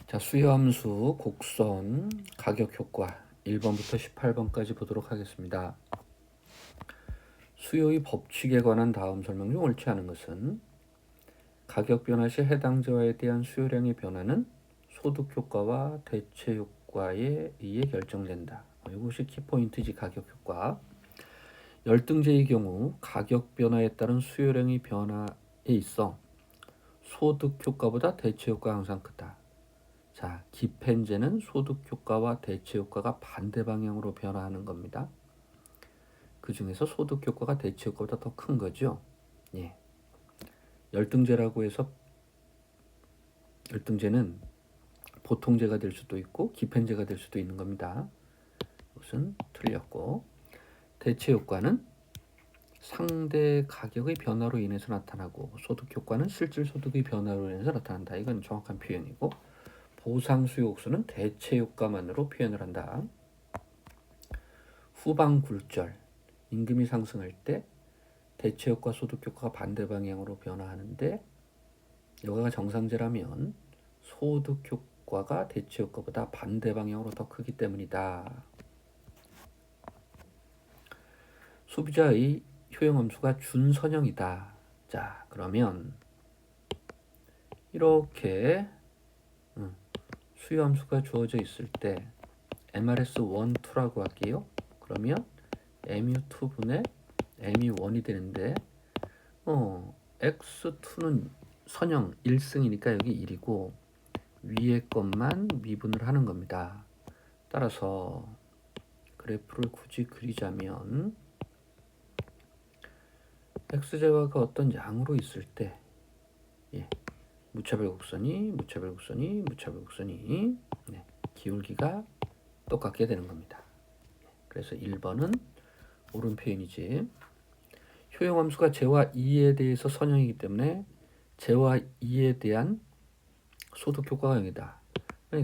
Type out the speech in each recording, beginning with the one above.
자, 수요함수, 곡선, 가격 효과 1번부터 18번까지 보도록 하겠습니다. 수요의 법칙에 관한 다음 설명 중 옳지 않은 것은 가격 변화 시 해당 재화에 대한 수요량의 변화는 소득 효과와 대체 효과에 의해 결정된다. 이것이 키포인트지. 가격 효과. 열등제의 경우 가격 변화에 따른 수요량의 변화에 있어 소득 효과보다 대체 효과가 항상 크다. 자, 기펜제는 소득 효과와 대체 효과가 반대 방향으로 변화하는 겁니다. 그 중에서 소득 효과가 대체 효과보다 더 큰 거죠. 예. 열등제라고 해서 열등제는 보통제가 될 수도 있고 기펜제가 될 수도 있는 겁니다. 이것은 틀렸고, 대체 효과는 상대 가격의 변화로 인해서 나타나고 소득 효과는 실질 소득의 변화로 인해서 나타난다. 이건 정확한 표현이고, 보상수요옥수는 대체 효과만으로 표현을 한다. 후방 굴절, 임금이 상승할 때 대체 효과, 소득 효과가 반대 방향으로 변화하는데, 여기가 정상제라면 소득 효과가 대체 효과보다 반대 방향으로 더 크기 때문이다. 소비자의 효용함수가 준선형이다. 자, 그러면 이렇게 수요함수가 주어져 있을 때 MRS 1, 2라고 할게요. 그러면 MU2분의 MU1이 되는데 X2는 선형 1승이니까 여기 1이고 위에 것만 미분을 하는 겁니다. 따라서 그래프를 굳이 그리자면 X제화가 어떤 양으로 있을 때 무차별 곡선이 기울기가 똑같게 되는 겁니다. 그래서 1번은 옳은 표현이지. 효용함수가 제와 2에 대해서 선형이기 때문에 제와 2에 대한 소득 효과가 0이다.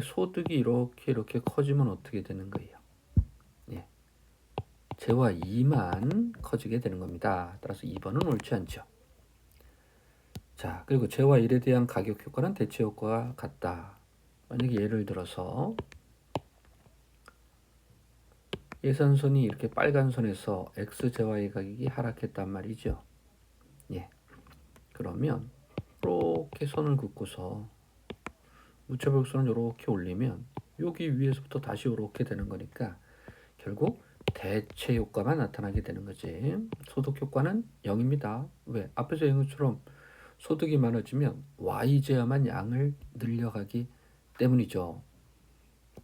소득이 이렇게 커지면 어떻게 되는 거예요? 제와 2만 커지게 되는 겁니다. 따라서 2번은 옳지 않죠. 자, 그리고 제와 1에 대한 가격 효과는 대체 효과가 같다. 만약에 예를 들어서 예산선이 이렇게 빨간 선에서 X제와의 가격이 하락했단 말이죠. 그러면 이렇게 선을 긋고서 무차별선을 이렇게 올리면 여기 위에서부터 다시 이렇게 되는 거니까 결국 대체 효과만 나타나게 되는 거지. 소득 효과는 0입니다. 왜? 앞에서 얘기한 것처럼 소득이 많아지면 Y제야만 양을 늘려가기 때문이죠.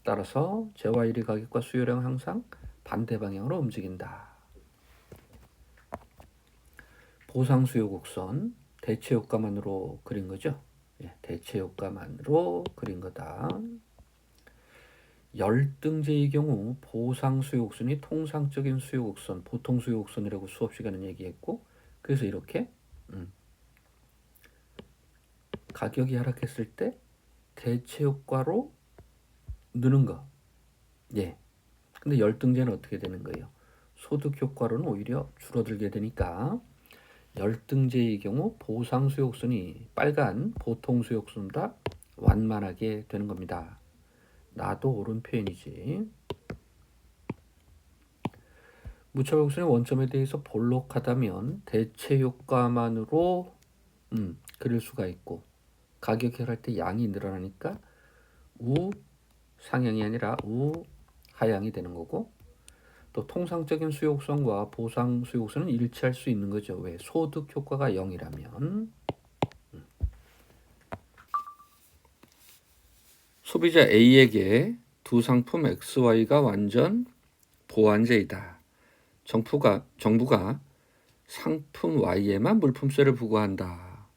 따라서 제와1의 가격과 수요량은 항상 반대 방향으로 움직인다. 보상수요 곡선 대체 효과만으로 그린 거죠. 대체 효과만으로 그린 거다. 열등제의 경우 보상수요 곡선이 통상적인 수요 곡선, 보통 수요 곡선이라고 수업 시간에 얘기했고, 그래서 이렇게 가격이 하락했을 때 대체 효과로 느는 거. 근데 열등제는 어떻게 되는 거예요? 소득 효과로는 오히려 줄어들게 되니까 열등제의 경우 보상 수요옥선이 빨간 보통 수요옥선보다 완만하게 되는 겁니다. 나도 옳은 표현이지. 무차별곡선의 원점에 대해서 볼록하다면 대체 효과만으로 그릴 수가 있고, 가격이 할 때 양이 늘어나니까 우상향이 아니라 우하향이 되는 거고, 또 통상적인 수요곡선과 보상 수요곡선은 일치할 수 있는 거죠. 왜? 소득 효과가 0이라면. 소비자 A에게 두 상품 XY가 완전 보완제이다. 정부가 상품 Y에만 물품세를 부과한다.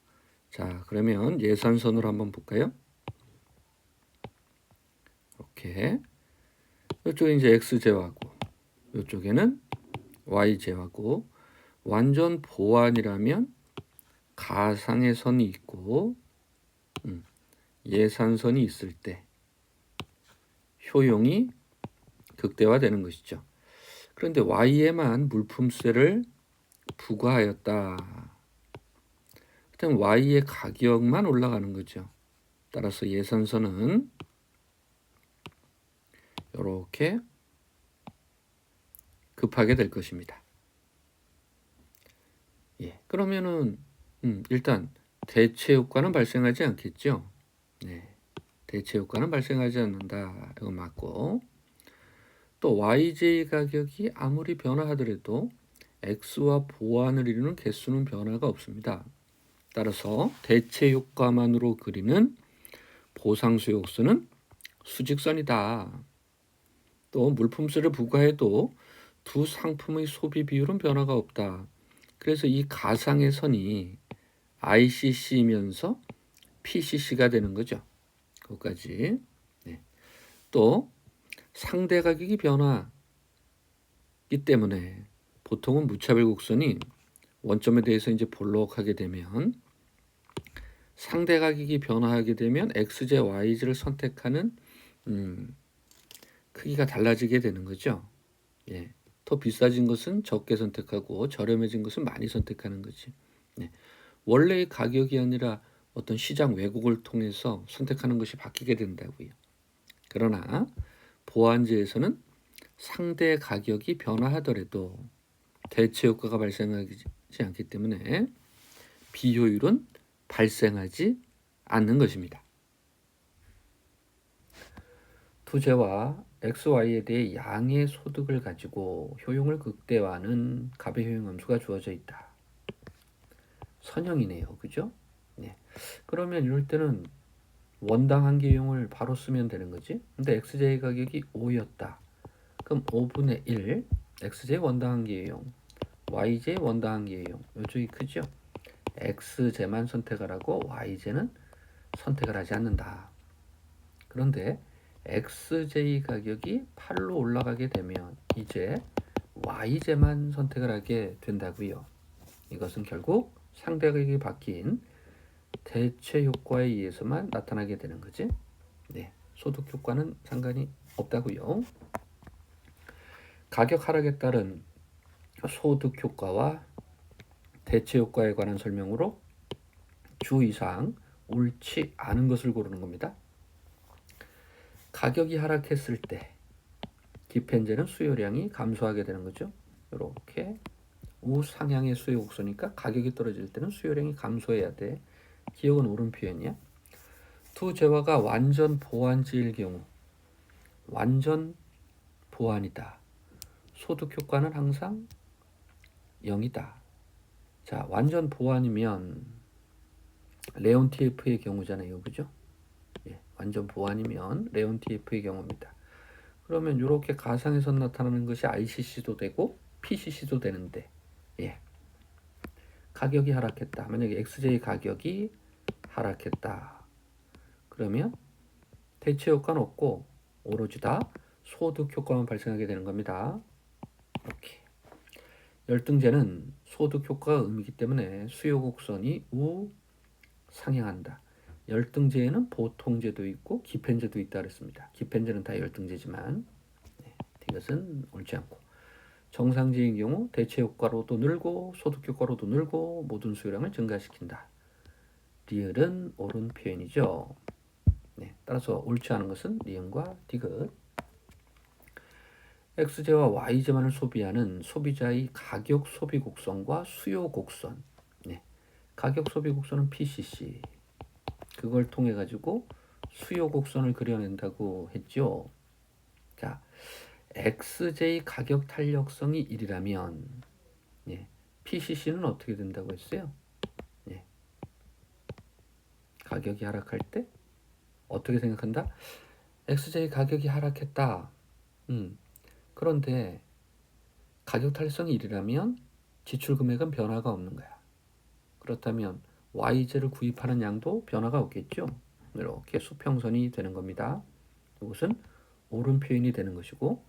자, 그러면 예산선으로 한번 볼까요? 이렇게 이쪽에 이제 X제화고 이쪽에는 Y제화고, 완전 보완이라면 가상의 선이 있고 예산선이 있을 때 효용이 극대화되는 것이죠. 그런데 Y에만 물품세를 부과하였다. 그럼 Y의 가격만 올라가는 거죠. 따라서 예산선은 이렇게 급하게 될 것입니다. 예, 그러면은 일단 대체 효과는 발생하지 않겠죠. 네, 대체 효과는 발생하지 않는다. 이거 맞고, 또 YJ 가격이 아무리 변화하더라도 X와 보완을 이루는 개수는 변화가 없습니다. 따라서 대체 효과만으로 그리는 보상수요옥수는 수직선이다. 또 물품수를 부과해도 두 상품의 소비 비율은 변화가 없다. 그래서 이 가상의 선이 ICC이면서 PCC가 되는 거죠. 그것까지. 네. 또 상대 가격이 변화하기 때문에 보통은 무차별 곡선이 원점에 대해서 이제 볼록하게 되면 상대 가격이 변화하게 되면 XJ, YJ를 선택하는 크기가 달라지게 되는 거죠. 예. 더 비싸진 것은 적게 선택하고 저렴해진 것은 많이 선택하는 거지. 네. 원래의 가격이 아니라 어떤 시장 왜곡을 통해서 선택하는 것이 바뀌게 된다고요. 그러나 보완제에서는 상대 가격이 변화하더라도 대체 효과가 발생하지 않기 때문에 비효율은 발생하지 않는 것입니다. 투제와 XY에 대해 양의 소득을 가지고 효용을 극대화하는 값의 효용 함수가 주어져 있다. 선형이네요. 그죠? 네. 그러면 이럴 때는 원당 한계용을 바로 쓰면 되는 거지. 근데 XJ 가격이 5였다. 그럼 5분의 1 XJ 원당 한계용, YJ 원당 한계용. 이쪽이 크죠? XJ만 선택을 하고 YJ는 선택을 하지 않는다. 그런데 XJ 가격이 8로 올라가게 되면 이제 YJ만 선택을 하게 된다고요. 이것은 결국 상대 가격이 바뀐 대체 효과에 의해서만 나타나게 되는 거지. 네, 소득 효과는 상관이 없다고요. 가격 하락에 따른 소득 효과와 대체 효과에 관한 설명으로 주 이상 옳지 않은 것을 고르는 겁니다. 가격이 하락했을 때 디펜제는 수요량이 감소하게 되는 거죠. 이렇게 우상향의 수요 곡선이니까 가격이 떨어질 때는 수요량이 감소해야 돼. 기억은 옳은 표현이야. 두 재화가 완전 보완지일 경우 완전 보완이다. 소득 효과는 항상 0이다. 자, 완전 보완이면 레온 TF의 경우잖아요. 그죠? 예, 완전 보완이면 레온 TF의 경우입니다. 그러면 이렇게 가상에서 나타나는 것이 ICC도 되고 PCC도 되는데, 예, 가격이 하락했다. 만약에 XJ 가격이 하락했다. 그러면 대체 효과는 없고 오로지 다 소득 효과만 발생하게 되는 겁니다. 이렇게 열등제는 소득 효과가 음이기 때문에 수요 곡선이 우상향한다. 열등제에는 보통제도 있고 기펜제도 있다 그랬습니다. 기펜제는 다 열등제지만 이것은 옳지 않고 정상제인 경우 대체 효과로도 늘고 소득 효과로도 늘고 모든 수요량을 증가시킨다. 리을은 옳은 표현이죠. 네, 따라서 옳지 않은 것은 니은과 디귿. X제와 Y제만을 소비하는 소비자의 가격 소비 곡선과 수요 곡선. 네, 가격 소비 곡선은 PCC. 그걸 통해 가지고 수요 곡선을 그려낸다고 했죠. 자, XJ 가격 탄력성이 1이라면 예, PCC는 어떻게 된다고 했어요? 예, 가격이 하락할 때 어떻게 생각한다? XJ 가격이 하락했다. 그런데 가격 탄력성이 1이라면 지출 금액은 변화가 없는 거야. 그렇다면 YJ를 구입하는 양도 변화가 없겠죠. 이렇게 수평선이 되는 겁니다. 이것은 옳은 표현이 되는 것이고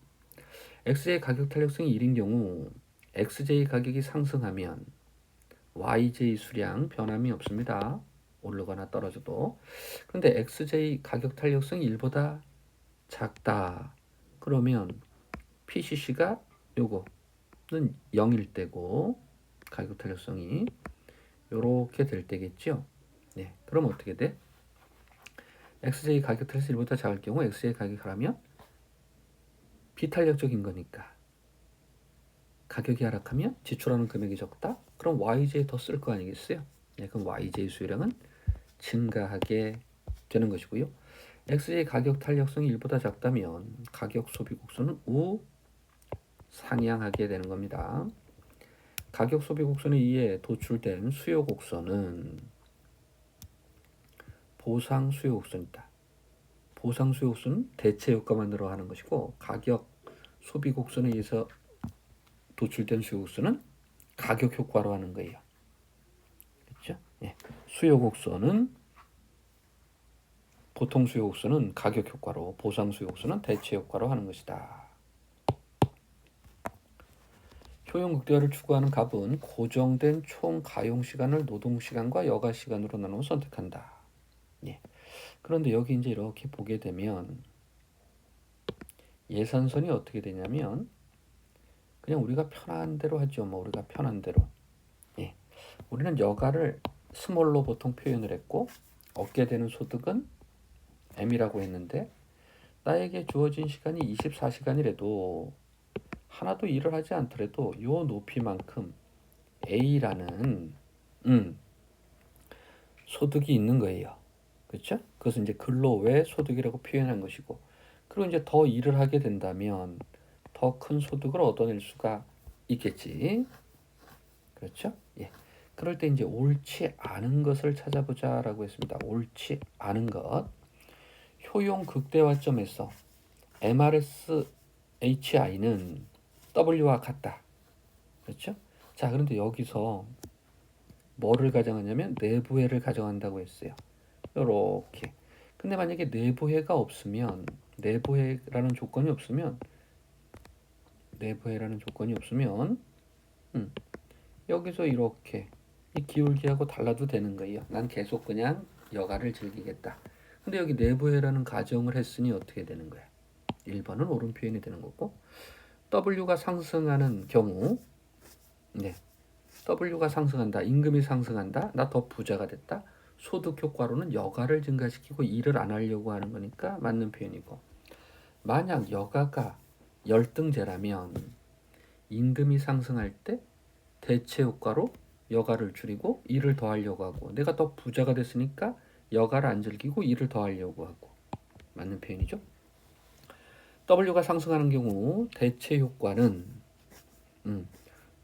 XJ 가격 탄력성이 1인 경우 XJ 가격이 상승하면 YJ 수량 변함이 없습니다. 오르거나 떨어져도. 그런데 XJ 가격 탄력성이 1보다 작다. 그러면 PCC가 요거는 0일 때고 가격 탄력성이 요렇게 될 때겠죠. 네, 그럼 어떻게 돼? XJ 가격 탄력성이 1보다 작을 경우 XJ 가격을 하면 비탄력적인 거니까 가격이 하락하면 지출하는 금액이 적다? 그럼 YJ에 더 쓸 거 아니겠어요? 네, 그럼 YJ 수요량은 증가하게 되는 것이고요. XJ 가격 탄력성이 1보다 작다면 가격 소비 곡선은 우상향하게 되는 겁니다. 가격 소비 곡선에 의해 도출된 수요 곡선은 보상 수요 곡선이다. 보상 수요 곡선은 대체 효과만 늘어가는 것이고 가격 소비 곡선에 의해서 도출된 수요 곡선은 가격 효과로 하는 거예요. 그렇죠? 예. 수요 곡선은 보통 수요 곡선은 가격 효과로, 보상 수요 곡선은 대체 효과로 하는 것이다. 효용 극대화를 추구하는 갑은 고정된 총 가용 시간을 노동 시간과 여가 시간으로 나누어 선택한다. 예. 그런데 여기 이제 이렇게 보게 되면 예산선이 어떻게 되냐면 그냥 우리가 편한 대로 하죠. 우리가 편한 대로. 예. 우리는 여가를 스몰로 보통 표현을 했고 얻게 되는 소득은 M이라고 했는데 나에게 주어진 시간이 24시간이라도 하나도 일을 하지 않더라도 요 높이만큼 A라는 소득이 있는 거예요. 그렇죠? 그것은 이제 근로외 소득이라고 표현한 것이고 그리고 이제 더 일을 하게 된다면 더 큰 소득을 얻어낼 수가 있겠지. 그렇죠? 예. 그럴 때 이제 옳지 않은 것을 찾아보자라고 했습니다. 옳지 않은 것. 효용 극대화점에서 MRSHI는 W와 같다. 그렇죠? 자, 그런데 여기서 뭐를 가정하냐면 내부해를 가정한다고 했어요. 요렇게. 근데 만약에 내부해가 없으면 내부해라는 조건이 없으면 여기서 이렇게 이 기울기하고 달라도 되는 거예요. 난 계속 그냥 여가를 즐기겠다. 근데 여기 내부해라는 가정을 했으니 어떻게 되는 거야? 1번은 옳은 표현이 되는 거고 W가 상승하는 경우 네. W가 상승한다. 임금이 상승한다. 나 더 부자가 됐다. 소득 효과로는 여가를 증가시키고 일을 안 하려고 하는 거니까 맞는 표현이고 만약 여가가 열등제라면 임금이 상승할 때 대체 효과로 여가를 줄이고 일을 더 하려고 하고 내가 더 부자가 됐으니까 여가를 안 즐기고 일을 더 하려고 하고 맞는 표현이죠. W가 상승하는 경우 대체 효과는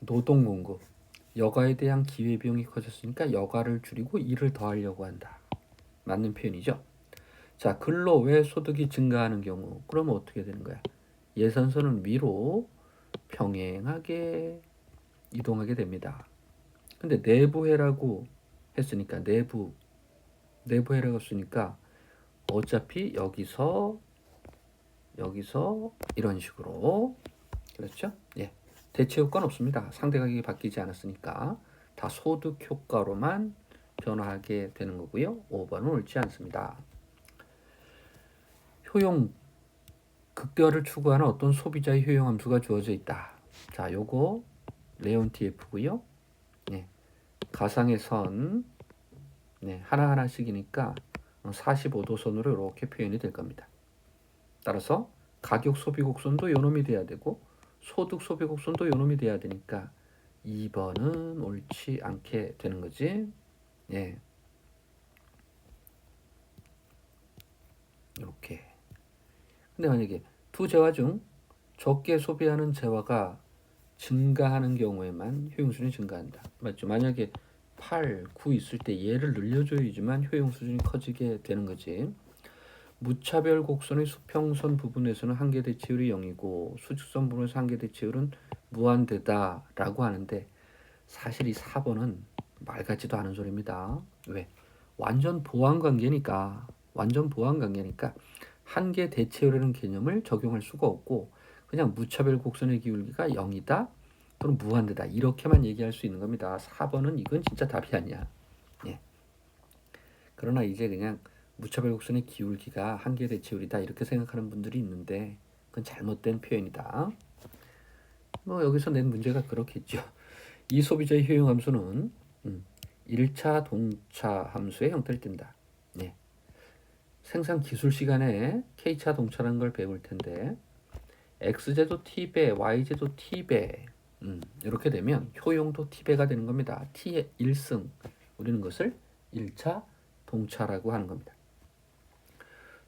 노동 공급 여가에 대한 기회비용이 커졌으니까 여가를 줄이고 일을 더 하려고 한다. 맞는 표현이죠. 자, 근로 외 소득이 증가하는 경우 그러면 어떻게 되는 거야? 예산선은 위로 평행하게 이동하게 됩니다. 근데 내부해라고 했으니까 내부해라고 했으니까 어차피 여기서 이런 식으로 그렇죠? 예. 대체 효과는 없습니다. 상대 가격이 바뀌지 않았으니까 다 소득 효과로만 변화하게 되는 거고요. 5번은 옳지 않습니다. 효용 극대화를 추구하는 어떤 소비자의 효용 함수가 주어져 있다. 자, 요거 레온TF고요. 네. 가상의 선 네, 하나하나씩이니까 45도선으로 이렇게 표현이 될 겁니다. 따라서 가격 소비 곡선도 요놈이 돼야 되고 소득 소비 곡선도 요놈이 돼야 되니까 2번은 옳지 않게 되는 거지. 예. 이렇게. 근데 만약에 두 재화 중 적게 소비하는 재화가 증가하는 경우에만 효용 수준이 증가한다. 맞죠? 만약에 8, 9 있을 때 얘를 늘려줘야지만 효용 수준이 커지게 되는 거지. 무차별 곡선의 수평선 부분에서는 한계 대치율이 0이고 수직선 부분에서 한계 대치율은 무한대다라고 하는데 사실 이 4번은 말 같지도 않은 소리입니다. 왜? 완전 보완 관계니까 한계 대체율이라는 개념을 적용할 수가 없고 그냥 무차별 곡선의 기울기가 0이다 또는 무한대다 이렇게만 얘기할 수 있는 겁니다. 4번은 이건 진짜 답이 아니야. 예. 그러나 이제 그냥 무차별 곡선의 기울기가 한계 대체율이다 이렇게 생각하는 분들이 있는데 그건 잘못된 표현이다. 여기서 낸 문제가 그렇겠죠. 이 소비자의 효용 함수는 1차 동차 함수의 형태를 띈다. 예. 생산 기술 시간에 K차 동차라는 걸 배울 텐데 x제도 t배, y제도 t배 이렇게 되면 효용도 t배가 되는 겁니다. t의 1승, 우리는 것을 1차 동차라고 하는 겁니다.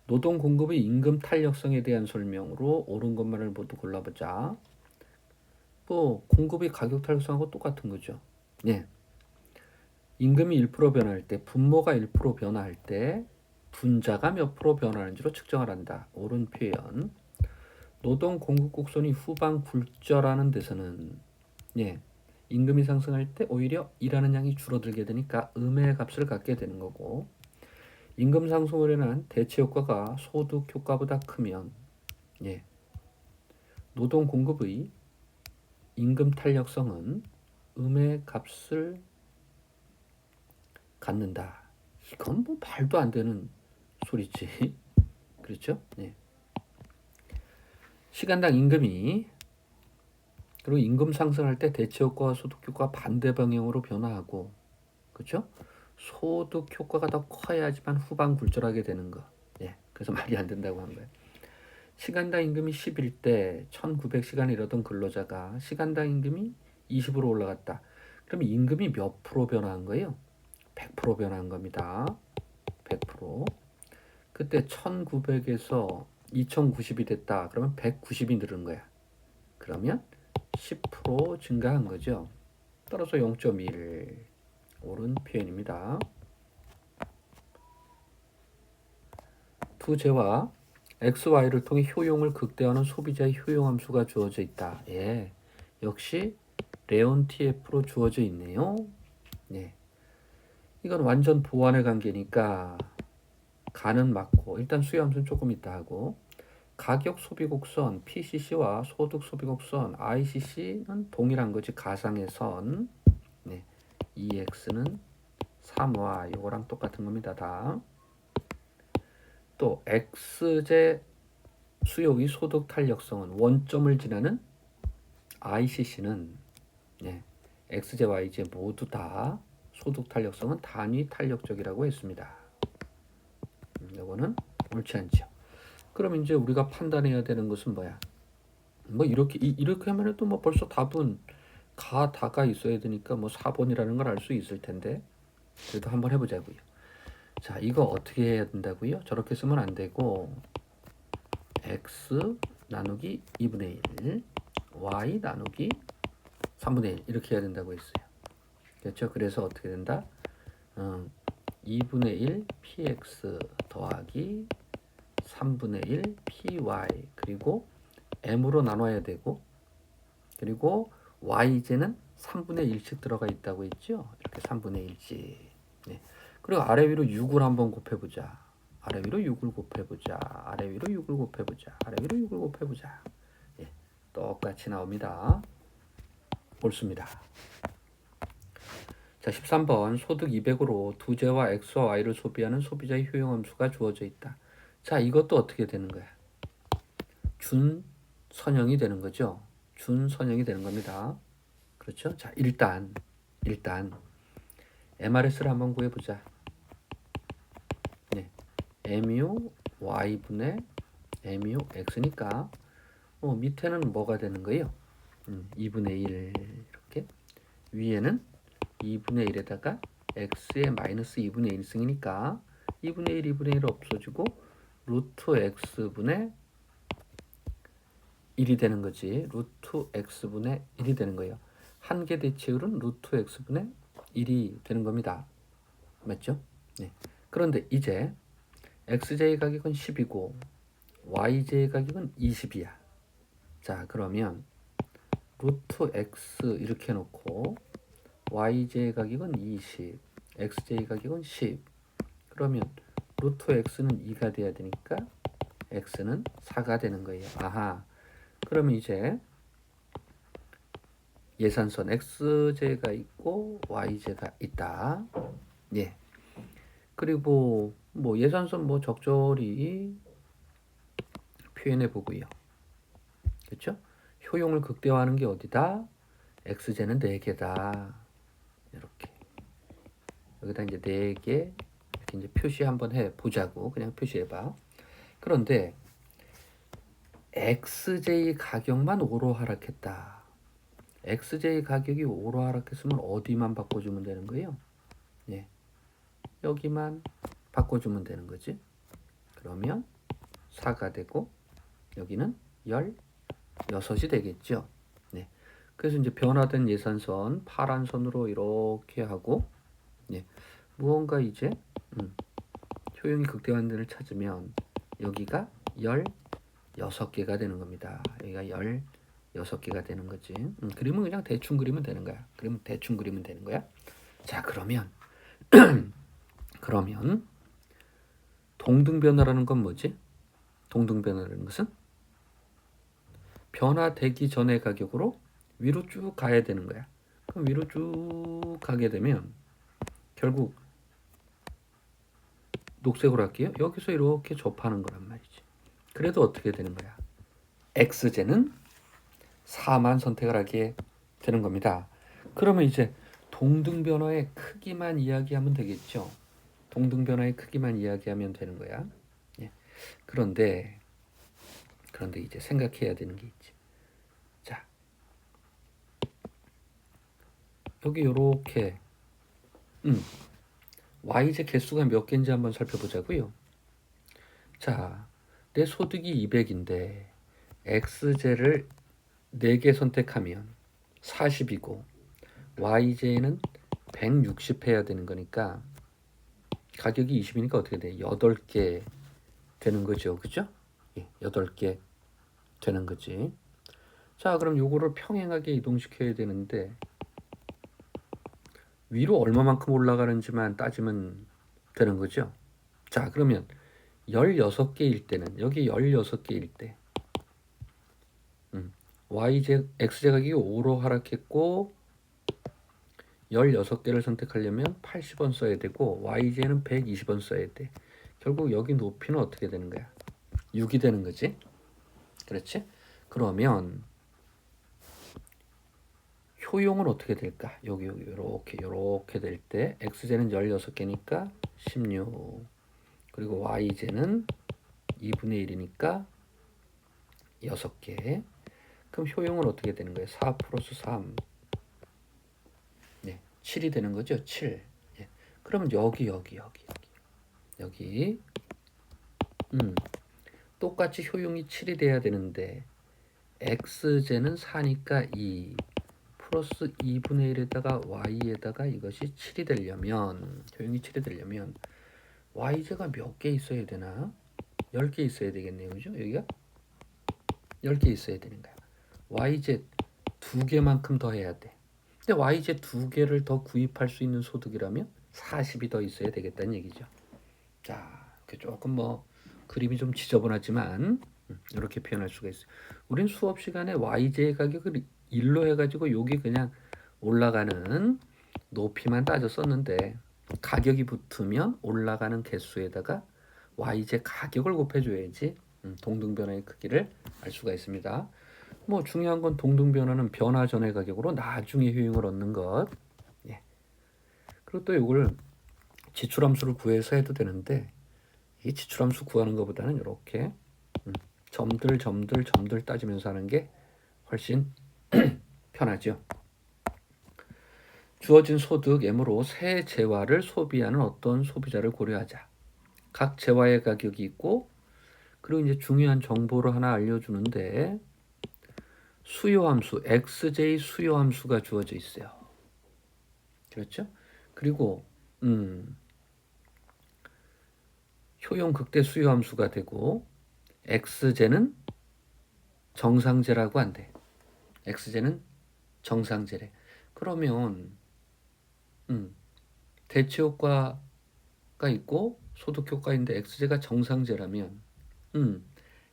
노동 공급의 임금 탄력성에 대한 설명으로 옳은 것만을 모두 골라보자. 뭐 공급의 가격 탄력성하고 똑같은 거죠. 예. 임금이 1% 변화할 때, 분모가 1% 변화할 때 분자가 몇 프로 변화하는지로 측정을 한다. 옳은 표현. 노동 공급 곡선이 후방 굴절하는 데서는 임금이 상승할 때 오히려 일하는 양이 줄어들게 되니까 음의 값을 갖게 되는 거고, 임금 상승으로 인한 대체 효과가 소득 효과보다 크면 노동 공급의 임금 탄력성은 음의 값을 갖는다. 이건 뭐 말도 안 되는 소리지. 그렇죠? 시간당 임금이, 그리고 임금 상승할 때 대체 효과와 소득 효과가 반대 방향으로 변화하고, 그렇죠? 소득 효과가 더 커야지만 후방 굴절하게 되는 거. 그래서 말이 안 된다고 한 거예요. 시간당 임금이 10일 때 1900시간을 일하던 근로자가 시간당 임금이 20으로 올라갔다. 그럼 임금이 몇 프로 변화한 거예요? 100% 변화한 겁니다. 100%. 그때 1900에서 2090이 됐다. 그러면 190이 늘은 거야. 그러면 10% 증가한 거죠. 따라서 0.1 옳은 표현입니다. 두 재와 x, y를 통해 효용을 극대화하는 소비자의 효용함수가 주어져 있다. 역시 레온 TF로 주어져 있네요. 이건 완전 보완의 관계니까 가는 맞고, 일단 수요함수는 조금 있다 하고, 가격 소비곡선 PCC와 소득 소비곡선 ICC는 동일한 거지. 가상의 선. EX는 3Y, 이거랑 똑같은 겁니다. 다. 또 X제 수요의 소득 탄력성은 원점을 지나는 ICC는 X제, Y제 모두 다 소득 탄력성은 단위 탄력적이라고 했습니다. 이거는 옳지 않죠. 그럼 이제 우리가 판단해야 되는 것은 뭐야? 뭐 이렇게 하면 또 뭐 벌써 답은 다가 있어야 되니까 뭐 4번이라는 걸 알 수 있을 텐데, 그래도 한번 해보자고요. 자, 이거 어떻게 해야 된다고요? 저렇게 쓰면 안 되고 x 나누기 2분의 1 y 나누기 3분의 1 이렇게 해야 된다고 했어요. 그렇죠? 그래서 어떻게 된다? 2분의 1 px 더하기 3분의 1 py, 그리고 m으로 나눠야 되고, 그리고 y제는 3분의 1씩 들어가 있다고 했죠. 이렇게 3분의 1씩. 그리고 아래 위로 6을 한번 곱해보자. 아래 위로 6을 곱해보자. 아래 위로 6을 곱해보자. 아래 위로 6을 곱해보자. 똑같이 나옵니다. 옳습니다. 자, 13번 소득 200으로 두 재와 X와 Y를 소비하는 소비자의 효용함수가 주어져 있다. 자, 이것도 어떻게 되는 거야? 준선형이 되는 거죠. 준선형이 되는 겁니다. 그렇죠? 자, 일단 MRS를 한번 구해보자. mu y분의 mu x니까 밑에는 뭐가 되는 거예요? 2분의 1 이렇게, 위에는 2분의 1에다가 x의 마이너스 2분의 1승이니까 2분의 1, 2분의 1 없어지고 루트 x분의 1이 되는 거지. 루트 x분의 1이 되는 거예요. 한계 대체율은 루트 x분의 1이 되는 겁니다. 맞죠? 그런데 이제 x제의 가격은 10이고 y제의 가격은 20이야. 자, 그러면 루트 x 이렇게 해놓고 y제의 가격은 20, x제의 가격은 10. 그러면 루트 x는 2가 돼야 되니까 x는 4가 되는 거예요. 아하. 그러면 이제 예산선 x제가 있고 y제가 있다. 그리고 뭐 예산선 뭐 적절히 표현해 보고요. 그렇죠? 효용을 극대화하는 게 어디다? x제는 4개다. 이렇게. 여기다 이제 4개 이렇게 이제 표시 한번 해 보자고. 그냥 표시해 봐. 그런데 XJ 가격만 5로 하락했다. XJ 가격이 5로 하락했으면 어디만 바꿔주면 되는 거예요? 예, 여기만 바꿔주면 되는 거지. 그러면 4가 되고 여기는 16이 되겠죠. 네. 그래서 이제 변화된 예산선 파란 선으로 이렇게 하고, 예, 무언가 이제 효용이 극대화된 데를 찾으면 여기가 16개가 되는 겁니다. 여기가 16개가 되는 거지. 그림은 그냥 대충 그리면 되는 거야. 그러면 대충 그리면 되는 거야. 자, 그러면 동등변화라는 건 뭐지? 동등변화라는 것은 변화되기 전의 가격으로 위로 쭉 가야 되는 거야. 그럼 위로 쭉 가게 되면 결국 녹색으로 할게요. 여기서 이렇게 접하는 거란 말이지. 그래도 어떻게 되는 거야? X제는 4만 선택을 하게 되는 겁니다. 그러면 이제 동등변화의 크기만 이야기하면 되겠죠. 동등변화의 크기만 이야기하면 되는 거야. 예. 그런데 이제 생각해야 되는 게 있지. 자, 여기 요렇게 Y제 개수가 몇 개인지 한번 살펴보자고요. 자, 내 소득이 200인데 X제를 4개 선택하면 40이고 Y제는 160 해야 되는 거니까 가격이 20이니까 어떻게 돼? 8개 되는 거죠. 그죠? 예, 8개 되는 거지. 자, 그럼 요거를 평행하게 이동시켜야 되는데 위로 얼마만큼 올라가는지만 따지면 되는 거죠. 자, 그러면 16개일 때는 여기 16개일 때 YJ, XJ 가격이 5로 하락했고 16개를 선택하려면 80원 써야 되고 YJ는 120원 써야 돼. 결국 여기 높이는 어떻게 되는 거야? 6이 되는 거지. 그렇지? 그러면 효용은 어떻게 될까? 여기 요렇게 될 때 XJ는 16개니까 16 그리고 YJ는 2분의 1이니까 6개. 그럼 효용은 어떻게 되는 거예요? 4 플러스 3 네, 7이 되는 거죠. 7. 예. 그러면 여기 똑같이 효용이 7이 돼야 되는데 x제는 4니까 2 플러스 2분의 1에다가 y에다가 이것이 7이 되려면 효용이 7이 되려면 y제가 몇 개 있어야 되나? 10개 있어야 되겠네요. 그죠? 여기가 10개 있어야 되는 거야. y제 2개만큼 더 해야 돼. 근데 y제 2개를 더 구입할 수 있는 소득이라면 40이 더 있어야 되겠다는 얘기죠. 자, 조금 뭐 그림이 좀 지저분하지만 이렇게 표현할 수가 있어요. 우린 수업 시간에 y제의 가격을 1로 해가지고 여기 그냥 올라가는 높이만 따졌었는데 가격이 붙으면 올라가는 개수에다가 y제 가격을 곱해줘야지 동등변화의 크기를 알 수가 있습니다. 뭐 중요한 건 동등변화는 변화 전의 가격으로 나중에 효용을 얻는 것. 예. 그리고 또 이걸 지출함수를 구해서 해도 되는데 이 지출함수 구하는 것보다는 이렇게 점들 따지면서 하는 게 훨씬 편하죠. 주어진 소득 M으로 새 재화를 소비하는 어떤 소비자를 고려하자. 각 재화의 가격이 있고 그리고 이제 중요한 정보를 하나 알려주는데 수요함수 XJ 수요함수가 주어져 있어요. 그렇죠? 그리고 효용 극대 수요함수가 되고 X제는 정상제라고 한대. X제는 정상제래. 그러면 대체 효과가 있고 소득 효과인데 X제가 정상제라면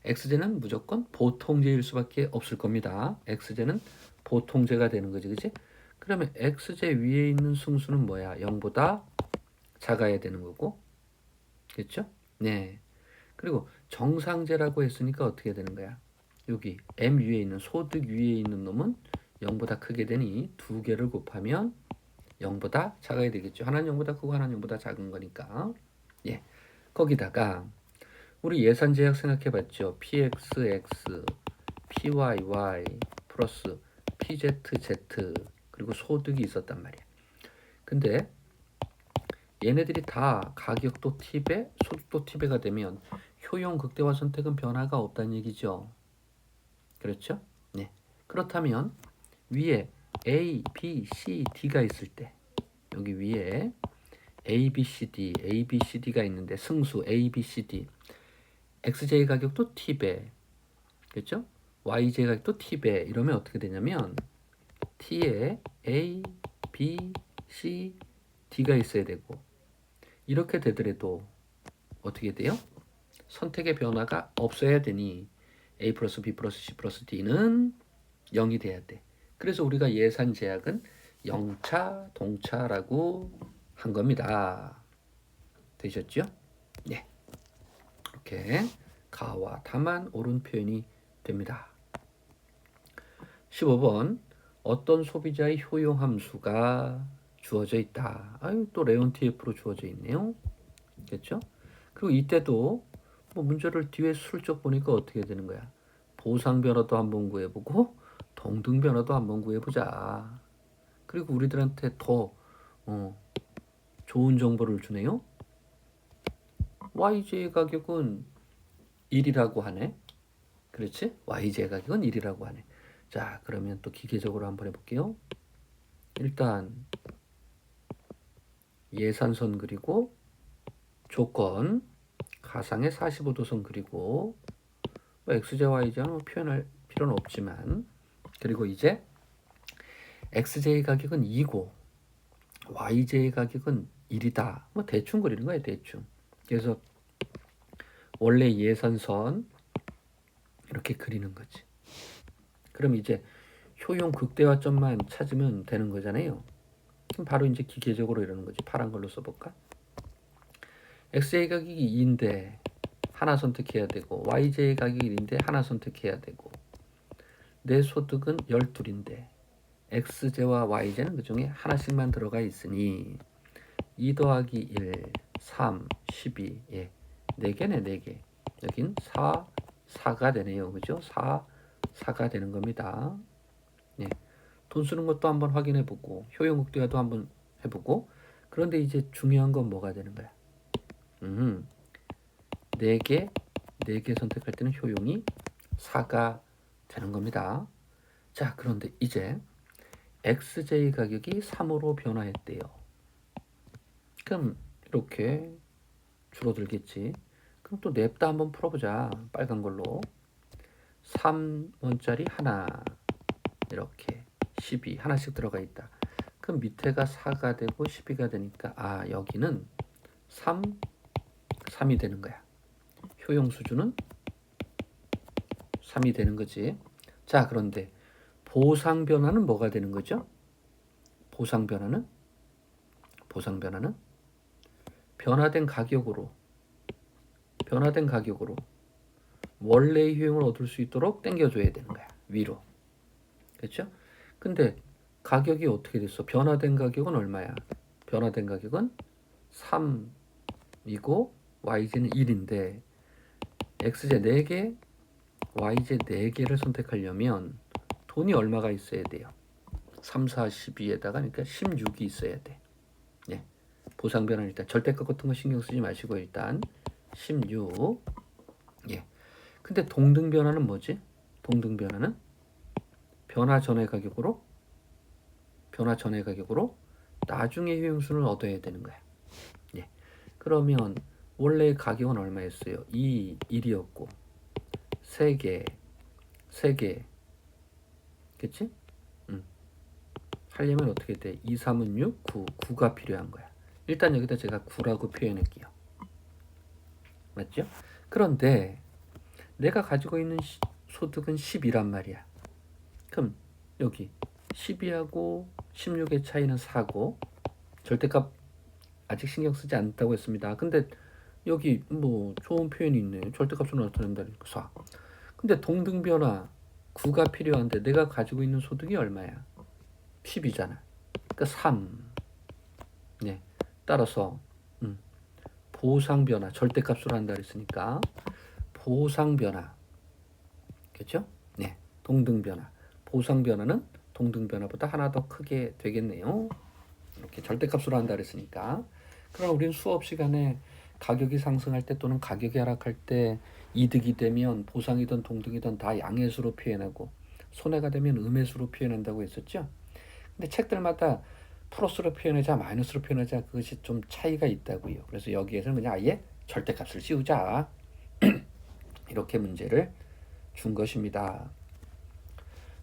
X제는 무조건 보통제일 수밖에 없을 겁니다. X제는 보통제가 되는 거지, 그치? 그러면 X제 위에 있는 승수는 뭐야? 0보다 작아야 되는 거고, 그렇죠? 네. 그리고 정상제라고 했으니까 어떻게 되는 거야? 여기 M 위에 있는 소득 위에 있는 놈은 0보다 크게 되니 두 개를 곱하면 0보다 작아야 되겠죠. 하나는 0보다 크고 하나는 0보다 작은 거니까. 예. 거기다가 우리 예산 제약 생각해 봤죠. PXX, PYY 플러스 PZZ 그리고 소득이 있었단 말이야. 근데 얘네들이 다 가격도 T배, 소득도 T배가 되면 효용 극대화 선택은 변화가 없다는 얘기죠. 그렇죠? 네. 그렇다면 위에 A, B, C, D가 있을 때 여기 위에 A, B, C, D, A, B, C, D가 있는데 승수 A, B, C, D XJ 가격도 T배 그렇죠? YJ 가격도 T배 이러면 어떻게 되냐면 T에 A, B, C, D가 있어야 되고 이렇게 되더라도 어떻게 돼요? 선택의 변화가 없어야 되니 A 플러스 B 플러스 C 플러스 D는 0이 돼야 돼. 그래서 우리가 예산 제약은 0차 동차라고 한 겁니다. 되셨죠? 네. 이렇게 가와 다만 옳은 표현이 됩니다. 15번 어떤 소비자의 효용 함수가 주어져 있다. 아유 또 레온티에프로 주어져 있네요. 그렇죠? 그리고 이때도 뭐 문제를 뒤에 슬쩍 보니까 어떻게 되는 거야? 보상 변화도 한번 구해보고 동등 변화도 한번 구해보자. 그리고 우리들한테 더 좋은 정보를 주네요. YJ 가격은 1이라고 하네. 그렇지? YJ 가격은 1이라고 하네. 자, 그러면 또 기계적으로 한번 해볼게요. 일단 예산선 그리고 조건 가상의 45도선 그리고 뭐 XJ, YJ는 뭐 표현할 필요는 없지만 그리고 이제 XJ 가격은 2고 YJ 가격은 1이다. 뭐 대충 그리는 거예요. 대충. 그래서 원래 예산선 이렇게 그리는 거지. 그럼 이제 효용 극대화점만 찾으면 되는 거잖아요. 그럼 바로 이제 기계적으로 이러는 거지. 파란 걸로 써볼까? XJ 가격이 2인데 하나 선택해야 되고 YJ 가격이 1인데 하나 선택해야 되고 내 소득은 12인데 XJ와 YJ는 그 중에 하나씩만 들어가 있으니 2 더하기 1, 3, 12 예, 4개네 4개 여긴 4, 4가 되네요. 그죠? 4, 4가 되는 겁니다. 예, 돈 쓰는 것도 한번 확인해보고 효용 극대화도 한번 해보고 그런데 이제 중요한 건 뭐가 되는 거야? 4개, 4개 선택할 때는 효용이 4가 되는 겁니다. 자, 그런데 이제 XJ 가격이 3으로 변화했대요. 그럼 이렇게 줄어들겠지. 그럼 또 냅다 한번 풀어보자. 빨간 걸로 3원짜리 하나 이렇게 12 하나씩 들어가 있다. 그럼 밑에가 4가 되고 12가 되니까 아 여기는 3이 되는 거야. 효용 수준은 3이 되는 거지. 자, 그런데 보상 변화는 뭐가 되는 거죠? 보상 변화는 변화된 가격으로 원래의 효용을 얻을 수 있도록 당겨줘야 되는 거야. 위로. 그렇죠? 근데 가격이 어떻게 됐어? 변화된 가격은 얼마야? 변화된 가격은 3이고 YJ는 1인데 XJ 4개, YJ 4개를 선택하려면 돈이 얼마가 있어야 돼요? 3, 4, 12에다가 그러니까 16이 있어야 돼. 예. 보상 변화는 일단 절대값 같은 거 신경 쓰지 마시고 일단 16. 예. 근데 동등 변화는 뭐지? 동등 변화는 변화 전의 가격으로 나중에 효용수를 얻어야 되는 거야. 예. 그러면 원래 가격은 얼마였어요? 2, 1이었고 3개 그치? 하려면 어떻게 돼? 2, 3은 6, 9가 필요한 거야. 일단 여기다 제가 9라고 표현할게요. 맞죠? 그런데 내가 가지고 있는 소득은 10이란 말이야. 그럼 여기 12하고 16의 차이는 4고 절대값 아직 신경 쓰지 않았다고 했습니다. 근데 여기 뭐 좋은 표현이 있네. 절대값으로 나타낸다니까 4. 근데 동등 변화 9가 필요한데 내가 가지고 있는 소득이 얼마야? 10이잖아. 그러니까 3. 네. 따라서 보상 변화 절대값으로 한다 그랬으니까 보상 변화 그렇죠? 네, 동등 변화. 보상 변화는 동등 변화보다 하나 더 크게 되겠네요. 이렇게 절대값으로 한다 그랬으니까. 그럼 우리는 수업 시간에 가격이 상승할 때 또는 가격이 하락할 때 이득이 되면 보상이든 동등이든 다 양의수로 표현하고 손해가 되면 음의수로 표현한다고 했었죠. 근데 책들마다 플러스로 표현하자 마이너스로 표현하자 그것이 좀 차이가 있다고요. 그래서 여기에서는 그냥 아예 절대값을 씌우자 이렇게 문제를 준 것입니다.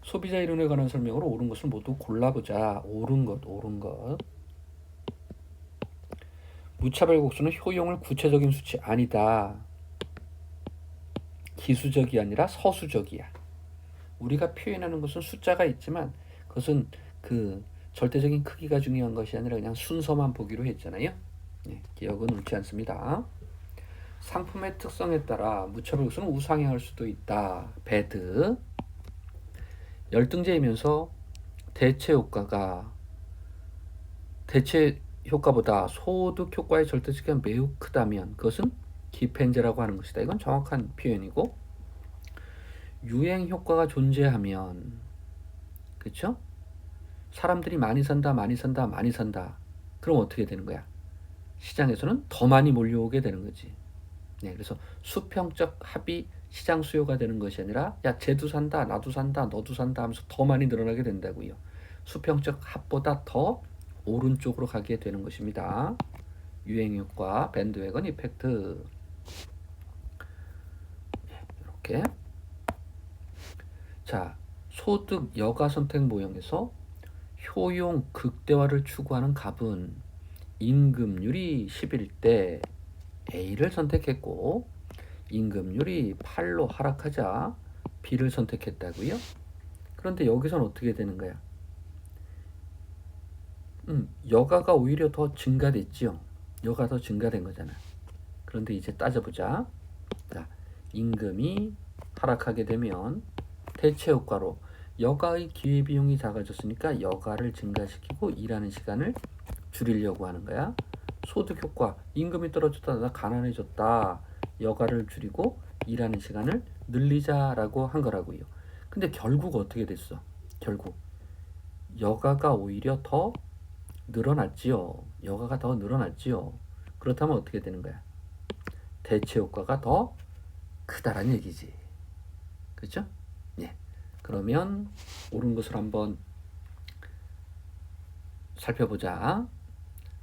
소비자 이론에 관한 설명으로 옳은 것을 모두 골라보자. 옳은 것. 무차별 곡수는 효용을 구체적인 수치 아니다. 기수적이 아니라 서수적이야. 우리가 표현하는 것은 숫자가 있지만 그것은 그 절대적인 크기가 중요한 것이 아니라 그냥 순서만 보기로 했잖아요. 네, 기억은 옳지 않습니다. 상품의 특성에 따라 무차별 곡수는 우상향할 수도 있다. 배드. 열등제이면서 대체 효과보다 소득 효과의 절대치가 매우 크다면 그것은 기펜제라고 하는 것이다. 이건 정확한 표현이고 유행 효과가 존재하면 그렇죠? 사람들이 많이 산다. 그럼 어떻게 되는 거야? 시장에서는 더 많이 몰려오게 되는 거지. 네, 그래서 수평적 합이 시장 수요가 되는 것이 아니라 야 쟤도 산다 나도 산다 너도 산다 하면서 더 많이 늘어나게 된다고요. 수평적 합보다 더 오른쪽으로 가게 되는 것입니다. 유행효과 밴드웨건 이펙트 이렇게 자 소득 여가 선택 모형에서 효용 극대화를 추구하는 값은 임금률이 10일 때 A를 선택했고 임금률이 8로 하락하자 B를 선택했다고요? 그런데 여기서는 어떻게 되는 거야? 여가가 오히려 더 증가됐지요. 여가 더 증가된 거잖아. 그런데 이제 따져보자. 자, 임금이 하락하게 되면 대체 효과로 여가의 기회비용이 작아졌으니까 여가를 증가시키고 일하는 시간을 줄이려고 하는 거야. 소득 효과, 임금이 떨어졌다, 나 가난해졌다. 여가를 줄이고 일하는 시간을 늘리자라고 한 거라고요. 근데 결국 어떻게 됐어? 결국 여가가 오히려 더 늘어났지요. 여가가 더 늘어났지요. 그렇다면 어떻게 되는 거야? 대체 효과가 더 크다라는 얘기지. 그렇죠? 예. 그러면 옳은 것을 한번 살펴보자.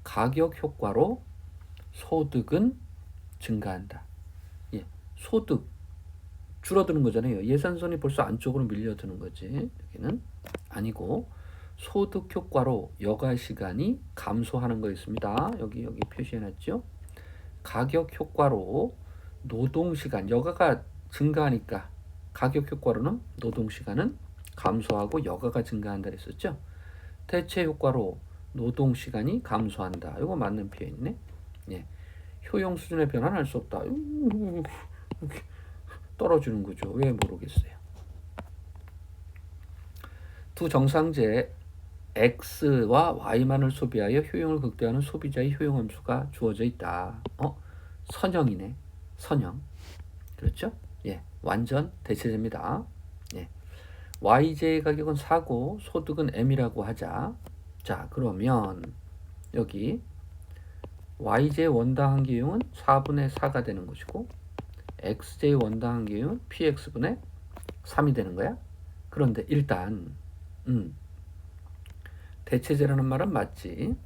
가격 효과로 소득은 증가한다. 예. 소득 줄어드는 거잖아요. 예산선이 벌써 안쪽으로 밀려드는 거지. 여기는 아니고 소득 효과로 여가 시간이 감소하는 거였습니다. 여기 표시해놨죠. 가격 효과로 노동 시간 여가가 증가하니까 가격 효과로는 노동 시간은 감소하고 여가가 증가한다 그랬었죠. 대체 효과로 노동 시간이 감소한다. 이거 맞는 표현이네. 예. 효용 수준의 변화는 할 수 없다. 떨어지는 거죠. 왜 모르겠어요. 두 정상제 X와 Y만을 소비하여 효용을 극대화하는 소비자의 효용 함수가 주어져 있다. 선형이네. 선형. 그렇죠? 예. 완전 대체제입니다. 예. YJ의 가격은 4고 소득은 M이라고 하자. 자, 그러면 여기 YJ 원당 한계율은 4분의 4가 되는 것이고 XJ 원당 한계율은 PX분의 3이 되는 거야. 그런데 일단 대체제라는 말은 맞지.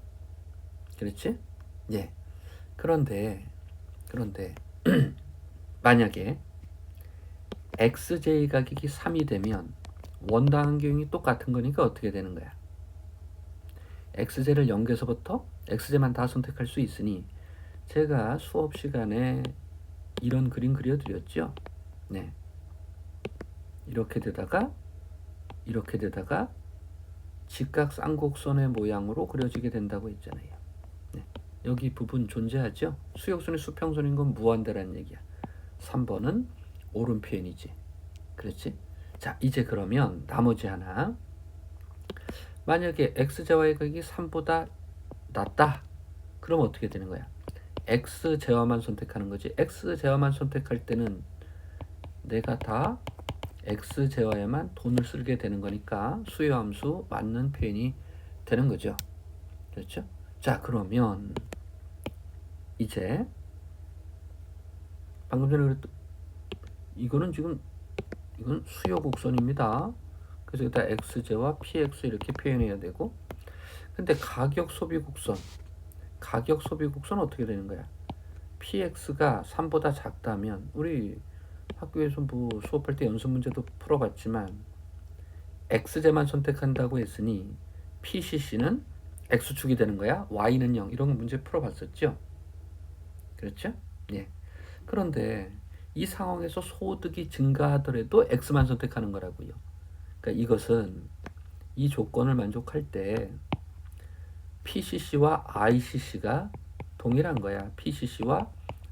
그렇지? 예. 그런데 만약에 XJ 가격이 3이 되면 원당 한계율이 똑같은 거니까 어떻게 되는 거야? XJ를 0에서부터 XJ만 다 선택할 수 있으니 제가 수업 시간에 이런 그림 그려드렸죠. 네. 이렇게 되다가 직각 쌍곡선의 모양으로 그려지게 된다고 했잖아요. 네. 여기 부분 존재하죠. 수역선이 수평선인 건 무한대라는 얘기야. 3번은 옳은 표현이지. 그렇지? 자, 이제 그러면 나머지 하나. 만약에 XJ와의 가격이 3보다 낮다. 그럼 어떻게 되는 거야? x 제화만 선택하는 거지. x 제화만 선택할 때는 내가 다 x 제화에만 돈을 쓰게 되는 거니까 수요함수 맞는 표현이 되는 거죠. 그렇죠? 자, 그러면 이제 방금 전에 그랬던 이거는 지금 이건 수요 곡선입니다. 그래서 여기다 x제와 px 이렇게 표현해야 되고, 근데 가격 소비 곡선 어떻게 되는 거야? px가 3보다 작다면, 우리 학교에서 뭐 수업할 때 연습 문제도 풀어봤지만 x제만 선택한다고 했으니 pcc는 x축이 되는 거야. y는 0. 이런 문제 풀어봤었죠. 그렇죠? 예. 그런데 이 상황에서 소득이 증가하더라도 x만 선택하는 거라고요. 그러니까 이것은 이 조건을 만족할 때 PCC와 ICC가 동일한 거야. PCC와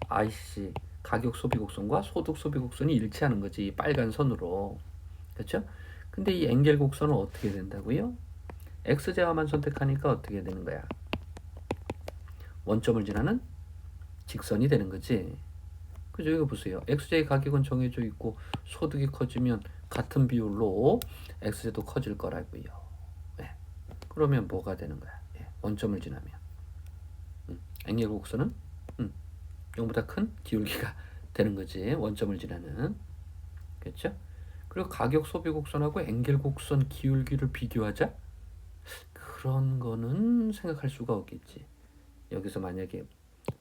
ICC, 가격 소비 곡선과 소득 소비 곡선이 일치하는 거지. 빨간 선으로. 그렇죠? 근데 이 엥겔 곡선은 어떻게 된다고요? X제화만 선택하니까 어떻게 되는 거야? 원점을 지나는 직선이 되는 거지. 그죠? 이거 보세요. XJ 가격은 정해져 있고 소득이 커지면 같은 비율로 XJ도 커질 거라고요. 네. 그러면 뭐가 되는 거야? 예. 원점을 지나면 엥겔 곡선은 0보다 큰 기울기가 되는 거지. 원점을 지나는. 그렇죠? 그리고 가격 소비 곡선하고 엥겔 곡선 기울기를 비교하자? 그런 거는 생각할 수가 없겠지. 여기서 만약에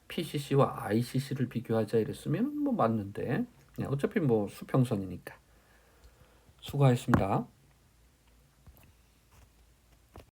PCC와 ICC를 비교하자 이랬으면 뭐 맞는데, 어차피 뭐 수평선이니까. 수고하셨습니다.